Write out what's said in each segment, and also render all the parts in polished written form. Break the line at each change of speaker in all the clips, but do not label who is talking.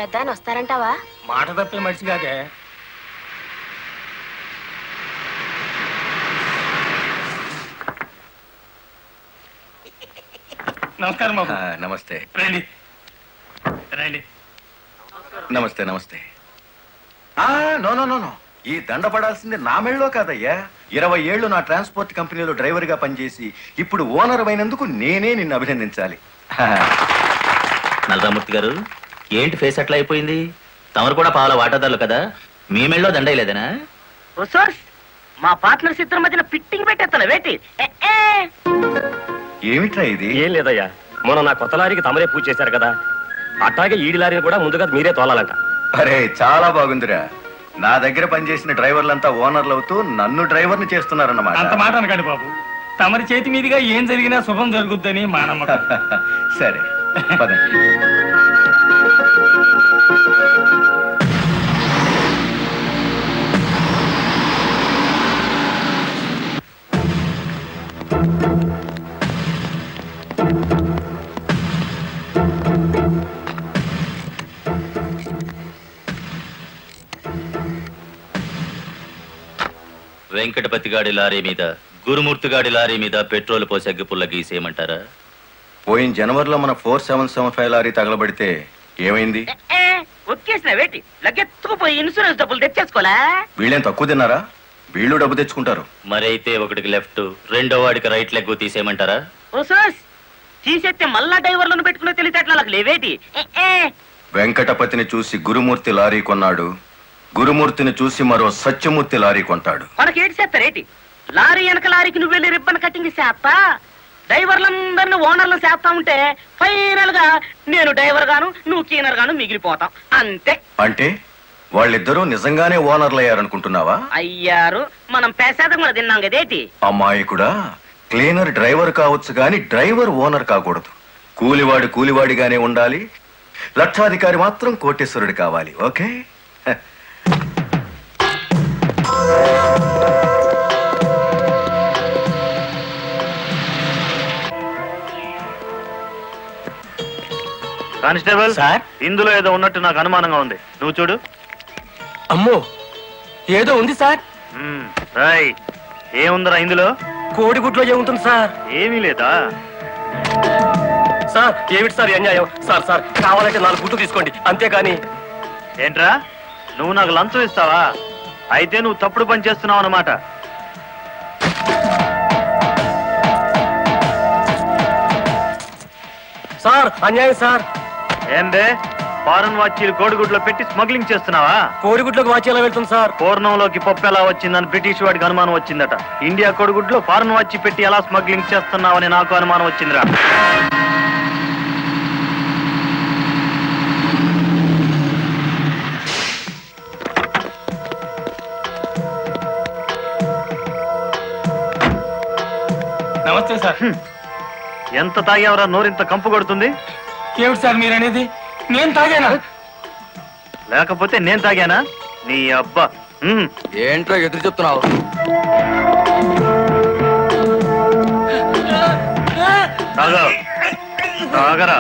పెద్ద ఆయన వస్తారంటావా?
మాట తప్పే మనిషి కాదే. నమస్కారం బాబు.
నమస్తే.
రండి రండి.
నమస్తే నమస్తే. నో నో నో నో, ఈ దండ పడాల్సింది నా మెళ్ళలో కాదయ్యా. 20 ఏళ్ళు నా ట్రాన్స్పోర్ట్ కంపెనీలో డ్రైవర్ గా పనిచేసి ఇప్పుడు ఓనర్ అయినందుకు నేనే నిన్ను అభినందించాలి.
నల్లరామూర్తి గారు, ఏంటి ఫేస్ అట్లా అయిపోయింది? తమరు కూడా పాల వాటాదారులు కదా, మీ మెళ్ళలో దండయలేదనా?
మా పార్ట్నర్స్ ఇద్దరి మధ్యన ఫిట్టింగ్ పెట్టేస్తాను వేటి.
ఏమిట్రా ఇది?
ఏం లేదయ్యా, మొన్న నా కొత్త లారీకి తమరే పూజ చేశారు కదా, అట్లాగే ఈడి లారీని కూడా ముందుగా మీరే తోలాలంట.
అరే చాలా బాగుందిరా. నా దగ్గర పనిచేసిన డ్రైవర్లంతా ఓనర్లు అవుతూ నన్ను డ్రైవర్ని చేస్తున్నారన్నమాట.
అంత మాట అనకండి బాబు. తమరి చేతి మీదుగా ఏం జరిగినా శుభం జరుగుద్దని మా నమ్మకం.
సరే పదండి.
వెంకటపతి గాడి లారీ మీద, గురుమూర్తి గాడి లారీ మీద పెట్రోల్ పోసి అగ్గిపుల్ల గీసేయమంటారా?
పోయిన జనవరిలో మన 4775 లారీ తగలబడితే ఏమైంది?
ఒక్కేసిన వేటి లగ్గెత్తుకుపోయి ఇన్సూరెన్స్ డబ్బులు తెచ్చేసుకోలే.
వీళ్ళేం తక్కువ తిన్నారా? వీళ్ళు డబ్బు తెచ్చుకుంటారు.
మరైతే ఒకటికి లెఫ్ట్, రెండో వాడికి రైట్ లెగ్ తీసేయమంటారా?
తీసేస్తే మళ్ళా డ్రైవర్లను పెట్టుకునే తెలివితేటలు నాకు లేవేటి.
వెంకటపతిని చూసి గురుమూర్తి లారీ కొన్నాడు, గురుమూర్తిని చూసి మరో సత్యమూర్తి లారీ కొంటాడు.
మనకేటి చేస్తారేటి? లారీ వెనక లారీకి నువ్వు వెళ్ళి రిబ్బన్ కటింగ్ చేస్తా, డ్రైవర్లందరినీ ఓనర్లు చేస్తా ఉంటే ఫైనల్ గా నేను డ్రైవర్ గాను నువ్వు క్లీనర్ గాను మిగిలిపోతాం అంతే.
అంటే వాళ్ళిద్దరూ నిజంగానే ఓనర్లు అయ్యారనుకుంటున్నావా?
అయ్యారు, మనం పేసాదం కూడా తిన్నాం కదేటి.
అమ్మాయి కూడా క్లీనర్ డ్రైవర్ కావచ్చు గాని డ్రైవర్ ఓనర్ కాకూడదు. కూలివాడు కూలివాడిగానే ఉండాలి, లక్షాధికారి మాత్రం కోటేశ్వరుడు కావాలి. ఓకే?
కానిస్టేబుల్
సార్,
ఇందులో ఏదో ఉన్నట్టు నాకు అనుమానంగా ఉంది, నువ్వు చూడు.
అమ్మో, ఏదో ఉంది సార్.
ఏముందిరా ఇందులో?
కోడిగుడ్లో ఏముంటుంది సార్?
ఏమీ లేదా
సార్? ఏమిటి సార్ అన్యాయం? సార్ సార్ కావాలంటే 4 గుడ్లు తీసుకోండి, అంతేగాని.
ఏంట్రా, నువ్వు నాకు లంచం ఇస్తావా? అయితే నువ్వు తప్పుడు పని చేస్తున్నావు అన్నమాట.
సార్ అన్యాయం సార్.
ఏందే, ఫారెన్ వాచీలు కోడిగుడ్లో పెట్టి స్మగ్లింగ్ చేస్తున్నావా?
కోడిగుడ్లోకి వాచి ఎలా వెళ్తుంది సార్?
పూర్ణంలోకి పప్పు ఎలా వచ్చిందని బ్రిటిష్ వాడికి అనుమానం వచ్చిందట. ఇండియా కోడిగుడ్లో ఫారెన్ వాచి పెట్టి ఎలా స్మగ్లింగ్ చేస్తున్నావని నాకు అనుమానం వచ్చిందిరా.
నమస్తే సార్.
ఎంత తాగేవరా నోరింత కంపు కొడుతుంది?
ఏమిటి సార్ మీరనేది? నేను తాగానా?
లేకపోతే నేను తాగానా? నీ అబ్బా.
ఏంట్రా ఎదురు చెప్తున్నావు?
తాగరా.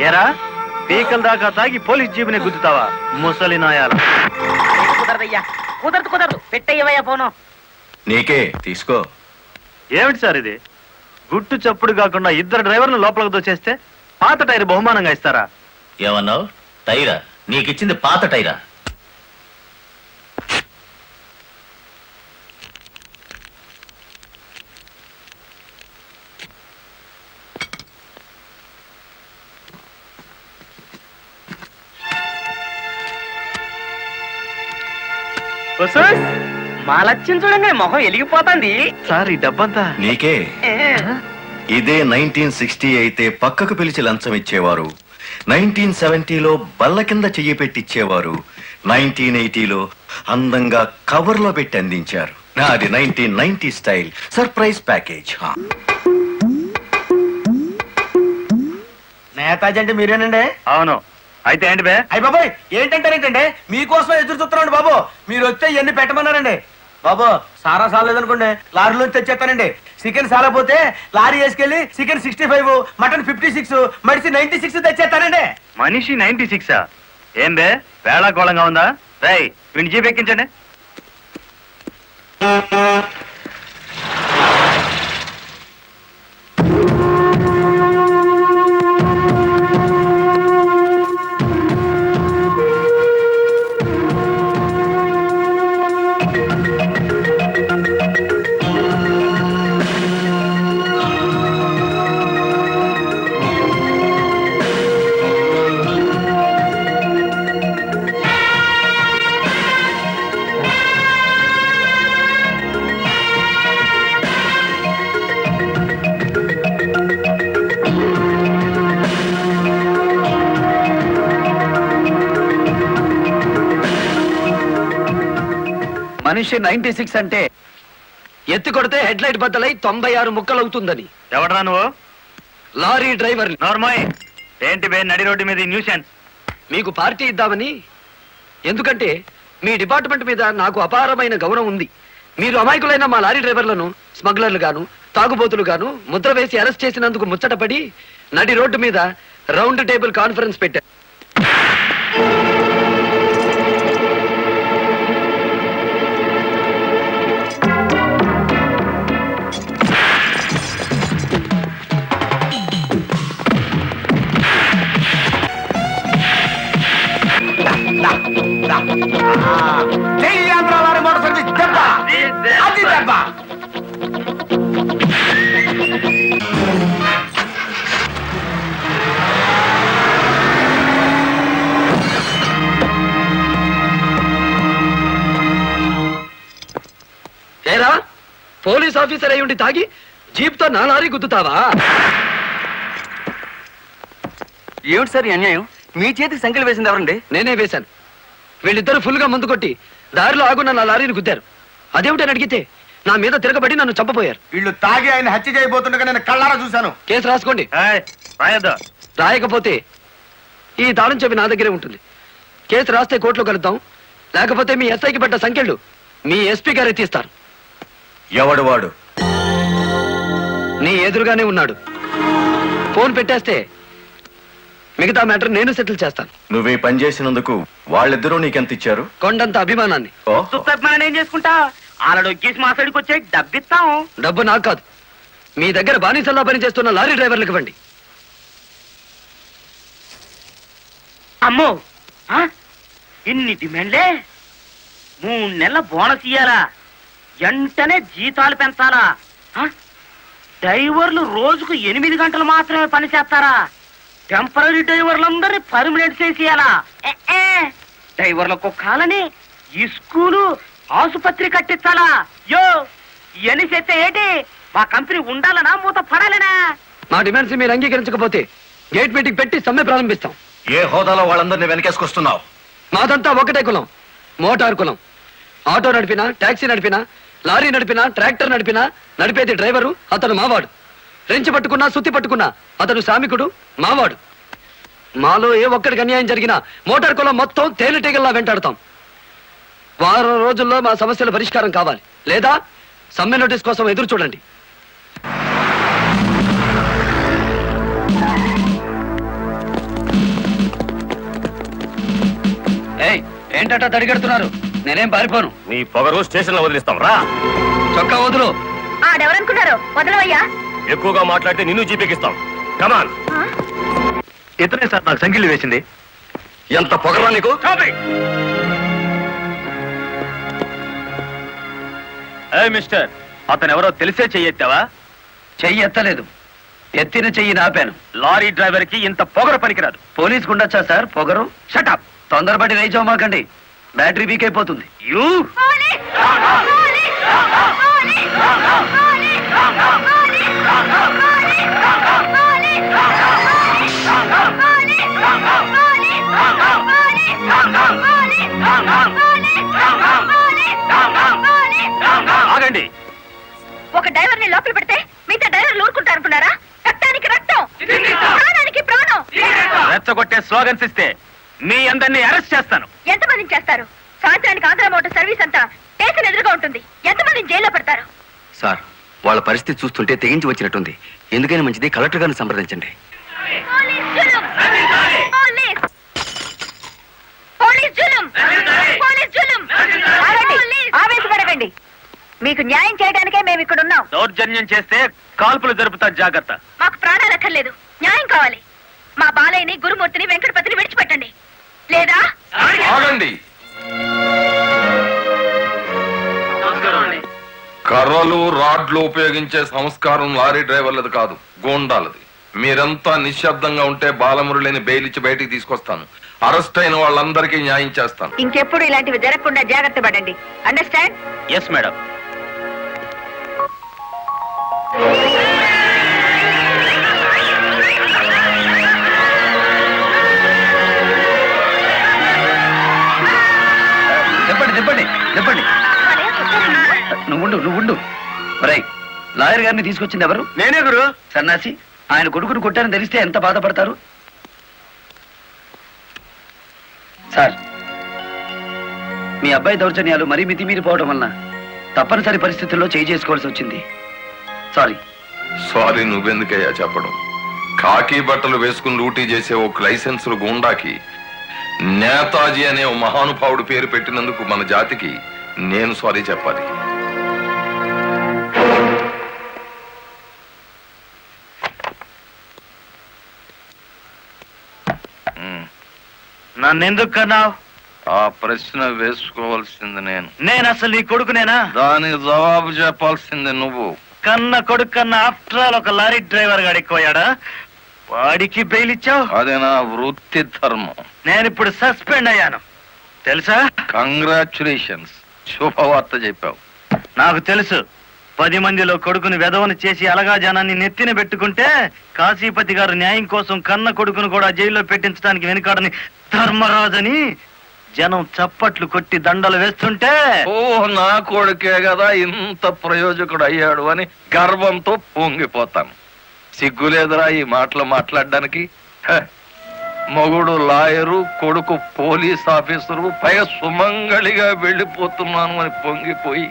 ఏరా, పీకల దాకా తాగి పోలీస్ జీబుని గుద్దుతావా ముసలి నాయాల?
కుదరదయ్యా, కుదరదు పెట్టయ్యవయ్యా పోను.
నీకే తీసుకో.
ఏమిటి సార్ ఇది? గుట్టు చప్పుడు కాకుండా 2 డ్రైవర్లు లోపలికి దోచేస్తే పాత టైర్ బహుమానంగా ఇస్తారా?
ఏమన్నావు? టైరా? నీకిచ్చింది పాత టైరా?
మా లక్ష్యం చూడండి, మొహం వెలిగిపోతుంది.
సార్ ఈ డబ్బంతా
నీకే. ఇదే 1960 అయితే పక్కకు పిలిచి లంచం ఇచ్చేవారు, 1970లో బల్ల కింద చెయ్యి పెట్టిచ్చేవారు, 1980లో అందంగా కవర్లో పెట్టి అందించారు. నాది 1990 స్టైల్ సర్ప్రైజ్ ప్యాకేజ్.
నేతాజీ అంటే మీరేనండి?
అవును. అయితే ఏంటి బే?
అయ్య బాబాయ్ ఏంటంటారేంటండి, మీకోసం ఎదురు చూస్తున్నాండి బాబు. మీరు వస్తే ఇవన్నీ పెట్టమన్నారండి బాబు. సారా సాలేదనుకోండి లారీలోంచి తెచ్చేస్తానండి. చికెన్ సాలపోతే లారీ వేసుకెళ్ళి చికెన్ 65, మటన్ 56, మడిసి 96 తెచ్చేస్తానండి.
మనిషి 96? ఏం బే వేళాకోళంగా ఉందా? రై వీడిని జీప్ ఎక్కించండి.
మనిషి 96 అంటే ఎత్తి కొడితే హెడ్ లైట్ బద్దలై 96 ముక్కలవుతుందని.
ఎవడరా నువ్వు?
Lorry driver.
నార్మల్ ఏంటి బే నడి రోడ్డు మీద న్యూసెన్స్?
మీకు పార్టీ ఇద్దామని. ఎందుకంటే మీ డిపార్ట్మెంట్ మీద నాకు అపారమైన గౌరవం ఉంది. మీరు అమాయకులైన మా లారీ డ్రైవర్లను స్మగ్లర్లు గాను తాగుబోతులు గాను ముద్ర వేసి అరెస్ట్ చేసినందుకు ముచ్చటపడి నడి రోడ్డు మీద రౌండ్ టేబుల్ కాన్ఫరెన్స్ పెట్టారు.
జై ఆంధ్ర లారీ మోటార్ సర్వీస్ దెబ్బ, అది దెబ్బ.
ఏరా పోలీస్ ఆఫీసర్ అయి ఉండి తాగి జీప్ తో నా లారీ గుద్దుతావా?
ఏమిటి సార్ ఈ అన్యాయం? మీ చేతికి సంఖ్యలు వేసింది ఎవరండి?
నేనే వేశాను. వీళ్ళిద్దరూ ఫుల్ గా ముందు కొట్టి దారిలో ఆగున్న నా లారీని గుద్దారు. అదేమిటని అడిగితే నా మీద తిరగబడి నన్ను చంపపోయారు.
వీళ్ళు తాగి ఆయన హత్య చేయబోతుండగా నేను కళ్ళారా చూశాను.
కేసు రాసుకోండి.
రాయొద్దు.
రాయకపోతే ఈ తాళం చెవి నా దగ్గరే ఉంటుంది. కేసు రాస్తే కోర్టులో కలుద్దాం, లేకపోతే మీ ఎస్ఐకి పడ్డ సంఖ్యలు మీ ఎస్పీ గారే తీస్తారు.
ఎవడు వాడు?
నీ ఎదురుగానే ఉన్నాడు. ఫోన్ పెట్టేస్తే మిగతా మ్యాటర్ నేను సెటిల్ చేస్తాను.
నువ్వే పని చేసినందుకు వాళ్ళిద్దరూ నీకెంత ఇచ్చారు?
కొండంత అభిమానాన్ని.
మనం ఏం చేసుకుంటా ఆలడొక్కేసి మా సైడ్కి వచ్చే డబ్బిస్తాం.
డబ్బు నాకు కాదు, మీ దగ్గర బానిసల్లా పనిచేస్తున్న లారీ డ్రైవర్లకు ఇవ్వండి.
అమ్మో ఆ? ఇన్ని డిమాండ్లే. 3 నెలల బోనస్ ఇయ్యాలా, వెంటనే జీతాలు పెంచాలా, ఆ? డ్రైవర్లు రోజుకు 8 గంటలు మాత్రమే పని చేస్తారా? టెంపరీ డ్రైవర్లందరినీ పర్మనెంట్ చేసేయాలా? డ్రైవర్లకు కాలని ఈ స్కూలు ఆసుపత్రి కట్టించాలా? యో ఇవన్నీ చేస్తే ఏంటి? మా కంపెనీ ఉండాలనా మూత పడాలనా?
మా డిమాండ్స్ మీరు అంగీకరించకపోతే గేట్ మీటింగ్ పెట్టి సమ్మె ప్రారంభిస్తాం.
ఏ హోదాలో వాళ్ళందరినీ వెనకేసుకొస్తున్నావు?
మాదంతా ఒకటే కులం, మోటార్ కులం. ఆటో నడిపినా, టాక్సీ నడిపినా, లారీ నడిపినా, ట్రాక్టర్ నడిపినా నడిపేది డ్రైవరు, అతను మావాడు. రెంచి పట్టుకున్నా, సుత్తి పట్టుకున్నా అతను శ్రామికుడు, మావాడు. మాలో ఏ ఒక్కడికి అన్యాయం జరిగినా మోటార్ కులం మొత్తం తేలిటీగల్లా వెంటాడతాం. వారం రోజుల్లో మా సమస్యల పరిష్కారం కావాలి, లేదా సమ్మె నోటీస్ కోసం ఎదురు చూడండి. ఏంటట తడిగడుతున్నారు? నేనేం పారిపోను.
నీ పొగరు స్టేషన్ లో వదిలిస్తాం రా.
చొక్కా వదులు.
ఆడెవరనుకున్నారు? వదలవయ్యా.
ఎక్కువగా మాట్లాడితే నిన్ను జీపెక్కిస్తాం. కమాన్. ఇతనే సార్ నాకు సంఖ్యలు వేసింది.
ఎంత పొగరా నీకు?
మిస్టర్, అతను ఎవరో తెలిసే చెయ్యెత్తావా?
చెయ్యి ఎత్తలేదు, ఎత్తిన చెయ్యి నాపాను.
లారీ డ్రైవర్ కి ఇంత పొగరు పనికిరాదు.
పోలీస్ ఉండొచ్చా సార్ పొగరు?
షటప్.
తొందరపడి రైచోమాకండి, బ్యాటరీ వీక్ అయిపోతుంది.
యూ ఆగండి.
ఒక డ్రైవర్ ని లోపల పెడితే మిగతా డ్రైవర్లు ఊరుకుంటారు అనుకున్నారా? రక్తానికి రక్తం, ప్రాణానికి ప్రాణం.
రెచ్చగొట్టే స్లోగన్స్ ఇస్తే మీ అందరినీ అరెస్ట్ చేస్తాను.
ఎంతమందిని చేస్తారు? సాయంత్రానికి ఆంధ్ర మోటార్ సర్వీస్ అంతా స్టేషన్ ఎదురుగా ఉంటుంది. ఎంతమందిని జైల్లో పెడతారు?
సార్ వాళ్ళ పరిస్థితి చూస్తుంటే తెగించి వచ్చినట్టుంది. ఎందుకైనా మంచిది కలెక్టర్ గారిని సంప్రదించండి.
పోలీస్ జులుం! పోలీస్! పోలీస్ జులుం! పోలీస్ జులుం! ఆగండి! ఆవేశపడకండి. మీకు న్యాయం చేయడానికే మేము ఇక్కడ ఉన్నాం.
దౌర్జన్యం చేస్తే కాల్పులు జరుపుతా, జాగ్రత్త.
మాకు ప్రాణాలు అక్కర్లేదు, న్యాయం కావాలి. మా బాలయ్యని, గురుమూర్తిని, వెంకటపతిని విడిచిపెట్టండి. లేదా
ఆగండి. కర్రలు రాడ్లు ఉపయోగించే సంస్కారం లారీ డ్రైవర్లది కాదు, గోండాలది. మీరంతా నిశ్శబ్దంగా ఉంటే బాలమురళిని బెయిల్ ఇచ్చి బయటికి తీసుకొస్తాను. అరెస్ట్ అయిన వాళ్ళందరికీ న్యాయం చేస్తాను.
ఇంకెప్పుడు ఇలాంటివి జరగకుండా జాగ్రత్త పడండి. అండర్స్టాండ్?
Yes madam.
చెప్పండి. నువ్వు లాయర్ గారిని తీసుకొచ్చింది ఎవరు?
నేనే గురు.
సన్నాసి, ఆయన కొడుకును కొట్టారని తెలిస్తే ఎంత బాధపడతారు? సార్, మీ అబ్బాయి దౌర్జన్యాలు మరీ మితిమీరిపోవడం వలన తప్పనిసరి పరిస్థితుల్లో చేయి చేసుకోవాల్సి వచ్చింది.
సారీ నువ్వెందుకయ్యా చెప్పడం? కాకి బట్టలు వేసుకుని డ్యూటీ చేసే ఒక లైసెన్సులు గుండాకి నేతాజీ అనే ఓ మహానుభావుడు పేరు పెట్టినందుకు మన జాతికి నేను సారీ చెప్పాలి.
నన్నెందుకు కన్నావు?
ఆ ప్రశ్న వేసుకోవాల్సింది
నేను అసలు నీ కొడుకునేనా?
దానికి జవాబు చెప్పాల్సింది నువ్వు.
కన్న కొడుకు కన్నా ఆఫ్టర్ ఆల్ ఒక లారీ డ్రైవర్ గాడు ఎక్కువయ్యాడా? వాడికి బెయిల్ ఇచ్చావు?
అది నా వృత్తి ధర్మం.
నేను ఇప్పుడు సస్పెండ్ అయ్యాను తెలుసా?
కంగ్రాచులేషన్స్, శుభవార్త చెప్పావు.
నాకు తెలుసు. 10 మందిలో కొడుకుని వెధవను చేసి అలగా జనాన్ని నెత్తిన పెట్టుకుంటే కాశీపతి గారు న్యాయం కోసం కన్న కొడుకును కూడా జైల్లో పెట్టించడానికి వెనుకాడని ధర్మరాజని జనం చప్పట్లు కొట్టి దండలు వేస్తుంటే,
ఓ నా కొడుకే కదా ఇంత ప్రయోజకుడు అయ్యాడు అని గర్వంతో పొంగిపోతాను. సిగ్గులేదురా ఈ మాటలు మాట్లాడడానికి? మొగుడు లాయరు, కొడుకు పోలీస్ ఆఫీసరు, పైగా సుమంగళిగా వెళ్ళిపోతున్నాను అని పొంగిపోయి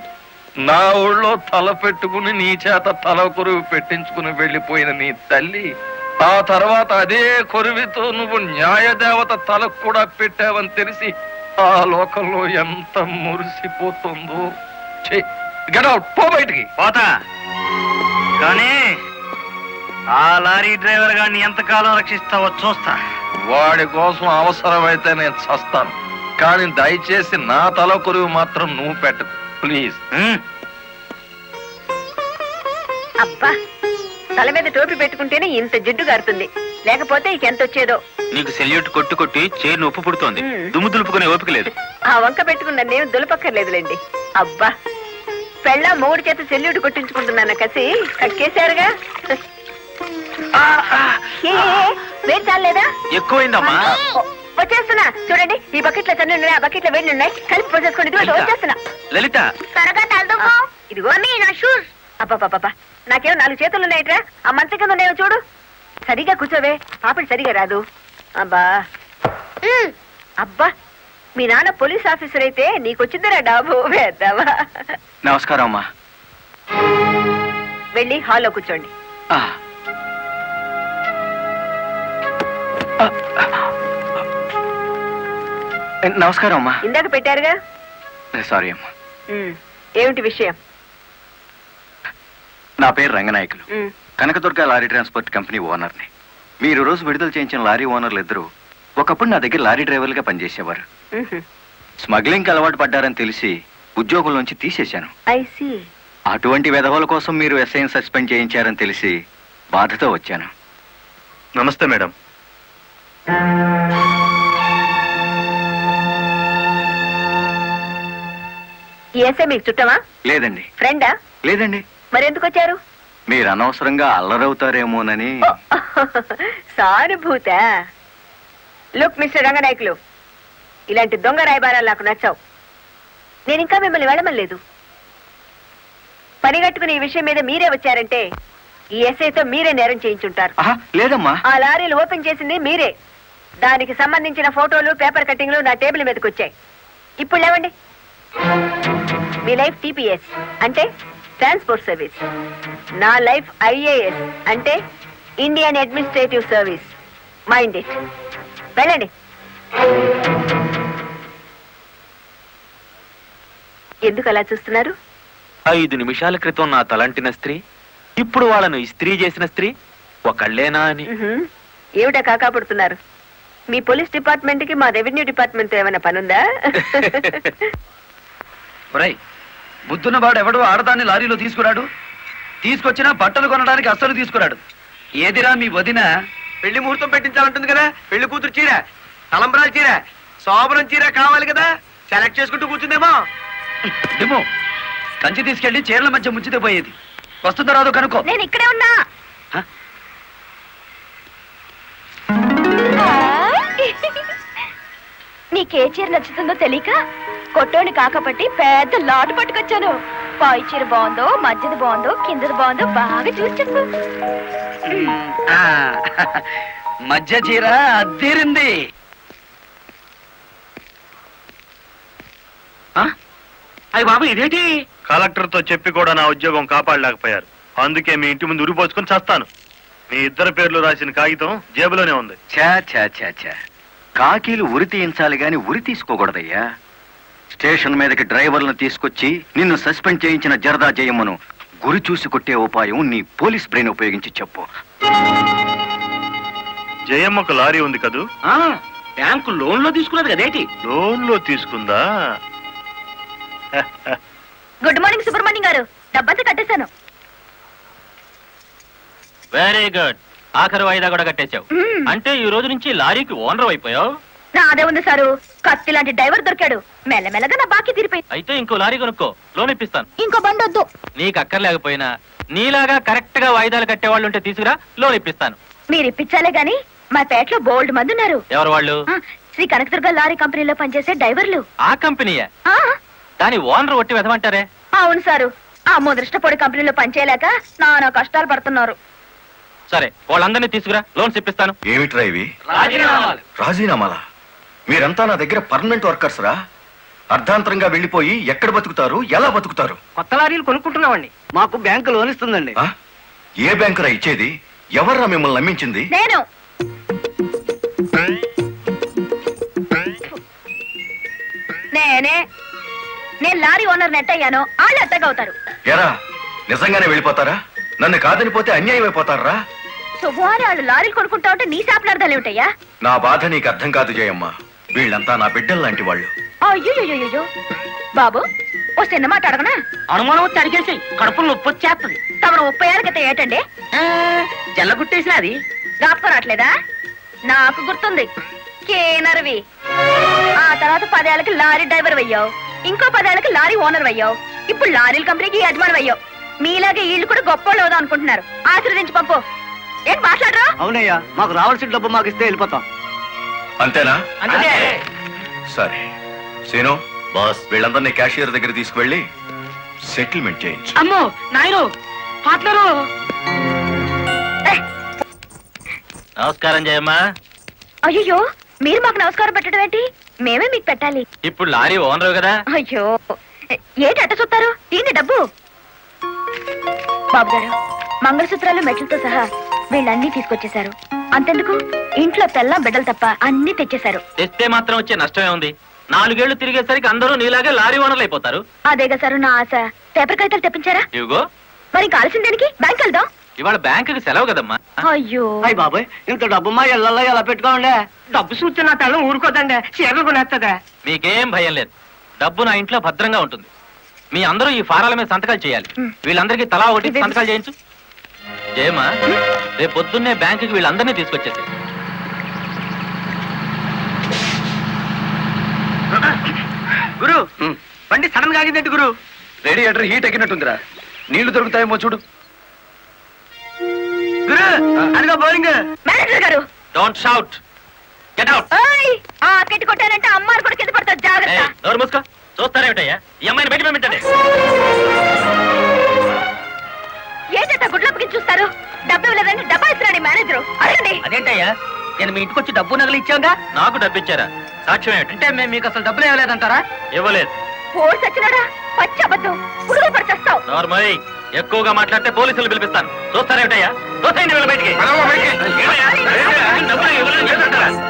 నా ఊళ్ళో తల పెట్టుకుని నీ చేత తల కొరువు పెట్టించుకుని వెళ్ళిపోయిన నీ తల్లి ఆ తర్వాత అదే కొరువితో నువ్వు న్యాయదేవత తలకు కూడా పెట్టావని తెలిసి ఆ లోకంలో ఎంత మురిసిపోతుందో. గెట్ అవుట్, పో బయటికి.
పోతా. కానీ ఆ లారీ డ్రైవర్ గారిని ఎంతకాలం రక్షిస్తావో చూస్తా.
వాడి కోసం అవసరమైతే నేను చస్తాను, కానీ దయచేసి నా తల కొరువు మాత్రం నువ్వు పెట్టకు ప్లీజ్.
అబ్బా, తల మీద టోపీ పెట్టుకుంటేనే ఇంత జిడ్డు గారుతుంది, లేకపోతే ఇకెంత వచ్చేదో.
నీకు సెల్యూట్ కొట్టు కొట్టి చేరు ఉప్పు పుడుతోంది, దుమ్ము దులుపుకునే ఓపిక లేదు.
ఆ వంక పెట్టుకున్న నేను దులపక్కర్లేదులేండి. అబ్బా, పెళ్ళ మూడు చేత సెల్యూట్ కొట్టించుకుంటున్నాను కసి కక్కేశారుగా. వేడి చాలేదా?
ఎక్కువైందమ్మా.
వచ్చేస్తున్నా చూడండి. ఈ బకెట్ లో తన్ను ఉన్నాయి, ఆ బకెట్ లో వేడి ఉన్నాయి, కలిపి పోసేసుకోండి. ఇదిగో వచ్చేస్తున్నా.
లలిత,
త్వరగా తలదుకో. ఇదిగో నా షూస్. అబ్బాబాబా, నాకేమో 4 చేతులు ఉన్నాయిట్రా. ఆ మంచం కింద నేను చూడు. సరిగా కూర్చోవే, పాపడి సరిగా రాదు. అబ్బా అబ్బా, మీ నాన్న పోలీస్ ఆఫీసర్ అయితే నీకొచ్చిందిరా డాబు వేద్దావా.
నమస్కారం అమ్మా.
వెళ్ళి హాల్లో కూర్చోండి.
నమస్కారం అమ్మా.
ఇందాక పెట్టారుగా.
సారీ అమ్మా.
ఏమిటి విషయం?
నా పేరు Ranganayakulu, Kanakadurga lorry transport company ఓనర్ని. మీరు రోజు విడుదల చేయించిన లారీ ఓనర్లు ఇద్దరు ఒకప్పుడు నా దగ్గర లారీ డ్రైవర్లుగా పనిచేసేవారు. స్మగ్లింగ్ అలవాటు పడ్డారని తెలిసి ఉద్యోగం నుంచి తీసేశాను. అటువంటి వెధవల కోసం మీరు ఎస్ఐని సస్పెండ్ చేయించారని తెలిసి బాధతో వచ్చాను.
నమస్తే మేడం.
ఈ ఎస్ఐ మీకు చుట్టమా?
లేదండి.
ఫ్రెండా?
లేదండి.
మరెందుకు వచ్చారు?
మీరు అనవసరంగా అల్లరవుతారేమోనని.
సానుభూత. లుక్ మిస్టర్ రంగనాయకులు, ఇలాంటి దొంగ రాయబారాలు నాకు నచ్చావు. నేను ఇంకా మిమ్మల్ని వెళ్ళమలేదు. పని కట్టుకుని ఈ విషయం మీద మీరే వచ్చారంటే ఈ ఎస్ఐతో మీరే నేరం చేయించుంటారు.
లేదమ్మా.
ఆ లారీలు ఓపెన్ చేసింది మీరే. దానికి సంబంధించిన ఫోటోలు పేపర్ కట్టింగ్లు నా టేబుల్ మీదకి వచ్చాయి. ఇప్పుడు లేవండి. మీ లైఫ్ టీపీఎస్ అంటే ట్రాన్స్పోర్ట్ సర్వీస్, నా లైఫ్ ఐఏఎస్ అంటే Indian administrative service. Mind it. వెళ్ళండి. ఎందుకు అలా చూస్తున్నారు?
5 నిమిషాల క్రితం నా తలంటిన స్త్రీ ఇప్పుడు వాళ్ళను ఇస్త్రీ చేసిన స్త్రీ ఒకళ్ళేనా అని.
ఏమిటా కాకాపడుతున్నారు? మీ పోలీస్ డిపార్ట్మెంట్ కి మా రెవెన్యూ డిపార్ట్మెంట్ ఏమైనా పనుందా?
ఒరేయ్, బుద్ధున్నవాడు ఎవడో ఆడదాన్ని లారీలో తీసుకురాడు, తీసుకొచ్చినా బట్టలు కొనడానికి అస్సలు తీసుకురాడు. ఏదిరా మీ వదిన?
పెళ్లి ముహూర్తం పెట్టించాలంటుంది కదా. పెళ్లి కూతురు చీర, తలంబ్రాల చీర, శోభనం చీర కావాలి కదా. సెలెక్ట్ చేసుకుంటూ కూర్చుందేమో.
డిమో, కంచి తీసుకెళ్లి చీరల మధ్య ముంచితే పోయేది. వస్తుందో రాదో కనుక్కో.
నేను ఇక్కడే ఉన్నా.
హ?
నీకే చీర నచ్చుతుందో తెలియక కొట్టోని కాకపట్టి పెద్ద లాటు పట్టుకొచ్చాను. పై చీర బాగుందో, మధ్యది బాగుందో, కిందది బాగుందో బాగా చూసి చెప్పు.
ఆ, మధ్య చీర అద్దీరింది.
అయ్యి బాబు ఇదేంటి?
కలెక్టర్ తో చెప్పి కూడా నా ఉద్యోగం కాపాడలేకపోయారు. అందుకే మీ ఇంటి ముందు ఉరిపోసుకొని చస్తాను. మీ ఇద్దరు పేర్లు రాసిన కాగితం జేబులోనే ఉంది.
ఛా ఛా ఛా ఛా, కాకీలు ఉరి తీయించాలి గాని ఉరి తీసుకోకూడదయ్యా. స్టేషన్ మీదకి డ్రైవర్లను తీసుకొచ్చి నిన్ను సస్పెండ్ చేయించిన జరదా జయమ్మను గురి చూసి కొట్టే ఉపాయం నీ పోలీస్ బ్రెయిన్ ఉపయోగించి చెప్పు.
జయమ్మకు లారీ ఉంది కదూ?
బ్యాంకు లోన్ లో తీసుకున్నది కదేటి?
లోన్ లో తీసుకుందా?
గుడ్ మార్నింగ్ సుబ్రహ్మణ్యం గారు. డబ్బంతా కట్టేశాను.
Very good. ఆఖరి వాయిదా కూడా కట్టేశావు. అంటే ఈ రోజు నుంచి లారీకి ఓనర్ అయిపోయావు.
నాదే ఉంది సారు. కత్తి లాంటి డ్రైవర్ దొరికాడు. మెల్లమెల్లగా నా బాకీ తీరిపోయింది.
అయితే ఇంకో లారీ కొనుక్కో, లోన్ ఇప్పిస్తాను.
ఇంకో బండి వద్దు.
నీకు అక్కర్లేకపోయినా నీలాగా కరెక్ట్ గా వాయిదాలు కట్టేవాళ్ళు ఉంటే తీసుకురా, లోన్ ఇప్పిస్తాను.
మీరు ఇప్పించాలే గాని మా పేటలో బోల్డ్ మంది ఉన్నారు.
ఎవరు వాళ్ళు?
శ్రీ కనకదుర్గ లారీ కంపెనీలో పనిచేసే డ్రైవర్లు.
ఆ కంపెనీయే,
ఆ,
కానీ ఓనర్ ఒట్టి వెదమంటారే.
అవును సారు. ఆ ముదృష్టపొడి కంపెనీలో పనిచేయలేక నానా కష్టాలు పడుతున్నారు.
సరే, వాళ్ళందరినీ తీసుకురా, లోన్స్ ఇప్పిస్తాను.
ఏమిట్రా ఇవి? రాజీనామాలా? మీరంతా నా దగ్గర పర్మనెంట్ వర్కర్స్ రా. అర్ధాంతరంగా వెళ్ళిపోయి ఎక్కడ బతుకుతారు, ఎలా బతుకుతారు?
కొత్త లారీలు కొనుక్కుంటున్నామండి.
మాకు బ్యాంకు లోన్ ఇస్తుందండి.
ఆ? ఏ బ్యాంకురా ఇచ్చేది? ఎవర్రా మిమ్మల్ని నమ్మించింది?
నేను నేను లారీ ఓనర్ నెట్ అయ్యాను. వాళ్ళు అత్తగవుతారు.
ఎరా, నిజంగానే వెళ్ళిపోతారా? నన్ను కాదని పోతే అన్యాయం అయిపోతారా?
శుభవారి వాళ్ళు లారీలు కొనుక్కుంటా ఉంటే నీ శాపలార్థాలు ఏమిటయ్యా?
నా బాధ నీకు అర్థం కాదు జయమ్మ. వీళ్ళంతా నా బిడ్డలు లాంటి వాళ్ళు.
అయ్యో బాబు, ఓ చిన్న మాట అడగనా?
అనుమానం వచ్చి అడిగేసి కడుపులు నొప్పి వచ్చేస్తుంది.
తమను 30 ఏళ్ళ క్రితం ఏటండి
జల్లగుట్టేసిన అది
జ్ఞాపకం రావట్లేదా? నాకు గుర్తుంది. కేనర్వి. ఆ తర్వాత 10 ఏళ్ళకి లారీ డ్రైవర్ అయ్యావు. ఇంకో 10 ఏళ్ళకి లారీ ఓనర్ అయ్యావు. ఇప్పుడు లారీల కంపెనీకి యజమాని అయ్యావు. మీలాగే వీళ్ళు కూడా గొప్పోళ్ళు అవుదాం అనుకుంటున్నారు. ఆశీర్వదించి పంపు. ఏం మాట్లాడరా?
అవునయ్యా, మాకు రావాల్సిన డబ్బు మాకు ఇస్తే వెళ్ళిపోతాం.
అంతేనా?
అంతే.
సరే సీను,
బాస్,
వీళ్ళందరినీ క్యాషియర్ దగ్గర తీసుకువెళ్ళి సెటిల్మెంట్ చేయించు.
అమ్మో నాయను పాటలరు.
నమస్కారం జయమ్మా.
అయ్యో, మీరు మాకు నమస్కారం పెట్టడం ఏంటి? మేమే మీకు పెట్టాలి.
ఇప్పుడు లారీ ఓనర్ కదా.
అయ్యో, ఏంటి అట్ట చూస్తారు? తీయండి డబ్బు. బాబు గారు, మంగళసూత్రాలు మెట్లతో సహా వీళ్ళన్నీ తీసుకొచ్చేశారు. అంతెందుకు, ఇంట్లో తెల్లం బిడ్డలు తప్ప అన్ని తెచ్చేశారు.
తెస్తే మాత్రం వచ్చే నష్టమే ఉంది. 4 ఏళ్లు తిరిగేసరికి అందరూ నీలాగే లారీ ఓనర్లు అయిపోతారు.
అదేగా సారు నా ఆశ. పేపర్ కాగితాలు తెప్పించారా?
ఇవిగో,
మరి కాల్సిన దానికి బ్యాంక్ వెళ్దాం.
ఇవాళ బ్యాంకుకి సెలవు కదమ్మా.
అయ్యో,
అయ్యి బాబాయ్, ఇంత డబ్బు మా ఇళ్ళల్లో ఎలా పెట్టుకోండి?
డబ్బు చూస్తే నా తల్లం ఊరుకోదండి. చీరలు కొనేస్తుందా?
మీకేం భయం లేదు. డబ్బు నా ఇంట్లో భద్రంగా ఉంటుంది. మీ అందరూ ఈ ఫారాల మీద సంతకాలు చేయాలి. వీళ్ళందరికీ తలా ఒకటి సంతకాలు చేయించు. జయమ్మా, రేపు పొద్దున్నే బ్యాంకుకి వీళ్ళందరినీ తీసుకొచ్చేసి.
గురు, బండి సడన్ గా ఆగిందండి గురు.
Radiator heat ఎక్కినట్టుందిరా. నీళ్లు దొరుకుతాయేమో చూడు.
గురు, అదిగో బౌలింగ్.
మేనేజర్ గారు,
డోంట్ షౌట్, గెట్ అవుట్.
ఓయ్, ఆ కెట్టి కొట్టానంటే అమ్మారు కూడా కింద పడతారు. జాగ్రత్త.
నోరు మూసుకో. చూస్తారేమిటయ్యా, ఈ అమ్మాయిని బయట పంపించండి.
ఏంటంటే గుడ్లప్పకి చూస్తారు? డబ్బు ఇవ్వలేదని డబ్బా ఇస్తున్నాడు మేనేజరు. అడగండి.
అదేంటయ్యా,
నేను మీ ఇంటికి వచ్చి డబ్బు నగలు ఇచ్చాగా.
నాకు డబ్బిచ్చారా? సాక్ష్యం ఏమిటి?
అంటే మేము మీకు అసలు డబ్బులు ఇవ్వలేదంటారా?
ఇవ్వలేదు.
ఓడి సచ్చినాడా, పచ్చి అబద్ధం, పురుగులు పడిచేస్తావు.
నార్మల్ ఎక్కువగా మాట్లాడితే పోలీసులు పిలిపిస్తాను. చూస్తారేమిటయ్యా? చూస్తాయండి వీళ్ళ బయటికి.
పదమ్మా బయటికి.
ఏమయ్యా? డబ్బులు ఇవ్వలేదు చేస్తుంటారా?